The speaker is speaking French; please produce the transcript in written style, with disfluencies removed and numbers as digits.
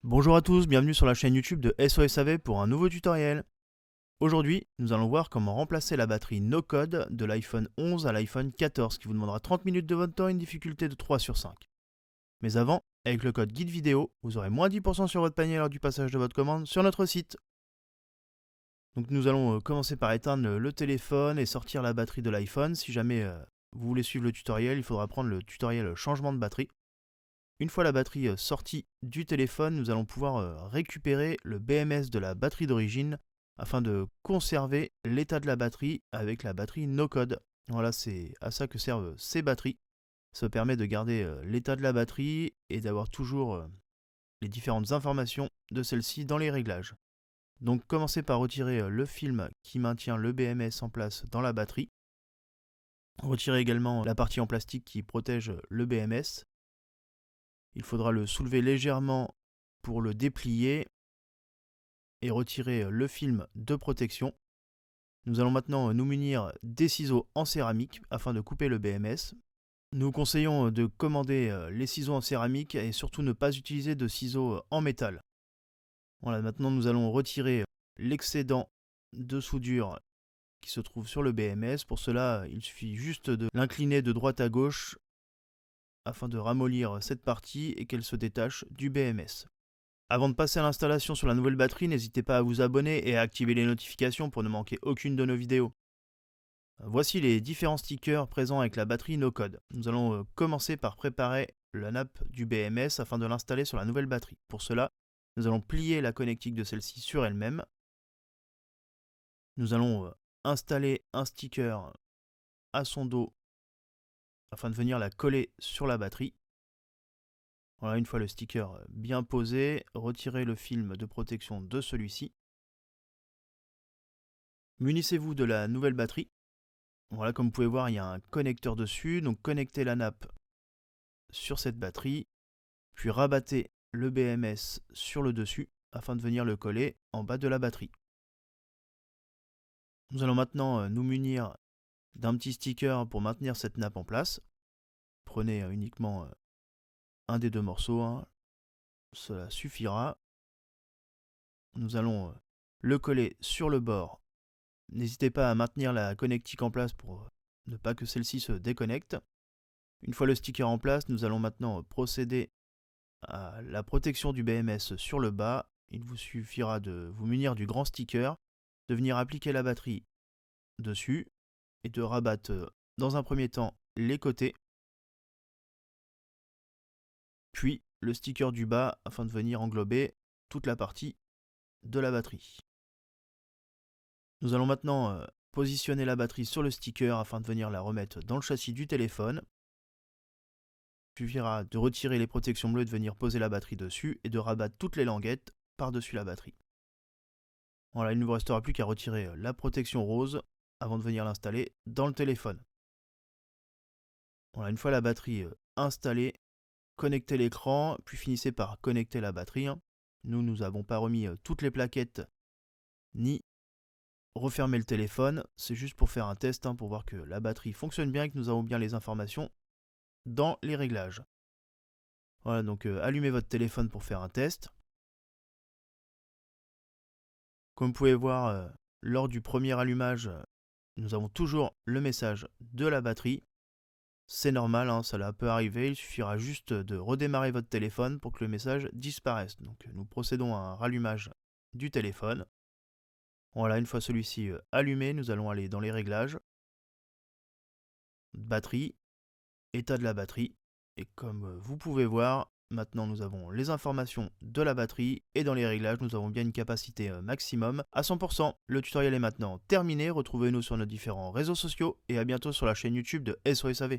Bonjour à tous, bienvenue sur la chaîne YouTube de SOSAV pour un nouveau tutoriel. Aujourd'hui, nous allons voir comment remplacer la batterie no code de l'iPhone 11 à l'iPhone 14 qui vous demandera 30 minutes de votre temps et une difficulté de 3 sur 5. Mais avant, avec le code guide vidéo, vous aurez moins 10% sur votre panier lors du passage de votre commande sur notre site. Donc nous allons commencer par éteindre le téléphone et sortir la batterie de l'iPhone. Si jamais vous voulez suivre le tutoriel, il faudra prendre le tutoriel changement de batterie. Une fois la batterie sortie du téléphone, nous allons pouvoir récupérer le BMS de la batterie d'origine afin de conserver l'état de la batterie avec la batterie no code. Voilà, c'est à ça que servent ces batteries. Ça permet de garder l'état de la batterie et d'avoir toujours les différentes informations de celle-ci dans les réglages. Donc commencez par retirer le film qui maintient le BMS en place dans la batterie. Retirez également la partie en plastique qui protège le BMS. Il faudra le soulever légèrement pour le déplier et retirer le film de protection. Nous allons maintenant nous munir des ciseaux en céramique afin de couper le BMS. Nous conseillons de commander les ciseaux en céramique et surtout ne pas utiliser de ciseaux en métal. Voilà, maintenant nous allons retirer l'excédent de soudure qui se trouve sur le BMS. Pour cela, il suffit juste de l'incliner de droite à gauche afin de ramollir cette partie et qu'elle se détache du BMS. Avant de passer à l'installation sur la nouvelle batterie, n'hésitez pas à vous abonner et à activer les notifications pour ne manquer aucune de nos vidéos. Voici les différents stickers présents avec la batterie no code. Nous allons commencer par préparer la nappe du BMS afin de l'installer sur la nouvelle batterie. Pour cela, nous allons plier la connectique de celle-ci sur elle-même. Nous allons installer un sticker à son dos afin de venir la coller sur la batterie. Voilà, une fois le sticker bien posé, retirez le film de protection de celui-ci. Munissez-vous de la nouvelle batterie. Voilà, comme vous pouvez voir, il y a un connecteur dessus, donc connectez la nappe sur cette batterie, puis rabattez le BMS sur le dessus afin de venir le coller en bas de la batterie. Nous allons maintenant nous munir d'un petit sticker pour maintenir cette nappe en place. Prenez uniquement un des deux morceaux, cela suffira. Nous allons le coller sur le bord. N'hésitez pas à maintenir la connectique en place pour ne pas que celle-ci se déconnecte. Une fois le sticker en place, nous allons maintenant procéder à la protection du BMS sur le bas. Il vous suffira de vous munir du grand sticker, de venir appliquer la batterie dessus et de rabattre dans un premier temps les côtés, puis le sticker du bas afin de venir englober toute la partie de la batterie. Nous allons maintenant positionner la batterie sur le sticker afin de venir la remettre dans le châssis du téléphone. Il suffira de retirer les protections bleues, de venir poser la batterie dessus et de rabattre toutes les languettes par-dessus la batterie. Voilà, il ne vous restera plus qu'à retirer la protection rose avant de venir l'installer dans le téléphone. Voilà, une fois la batterie installée, connectez l'écran, puis finissez par connecter la batterie. Nous n'avons pas remis toutes les plaquettes ni refermer le téléphone. C'est juste pour faire un test, pour voir que la batterie fonctionne bien et que nous avons bien les informations dans les réglages. Voilà, donc allumez votre téléphone pour faire un test. Comme vous pouvez voir, lors du premier allumage, nous avons toujours le message de la batterie. C'est normal, ça peut arriver, il suffira juste de redémarrer votre téléphone pour que le message disparaisse. Donc nous procédons à un rallumage du téléphone. Voilà, une fois celui-ci allumé, nous allons aller dans les réglages. Batterie, état de la batterie. Et comme vous pouvez voir, maintenant nous avons les informations de la batterie et dans les réglages nous avons bien une capacité maximum à 100%. Le tutoriel est maintenant terminé, retrouvez-nous sur nos différents réseaux sociaux et à bientôt sur la chaîne YouTube de SOSAV.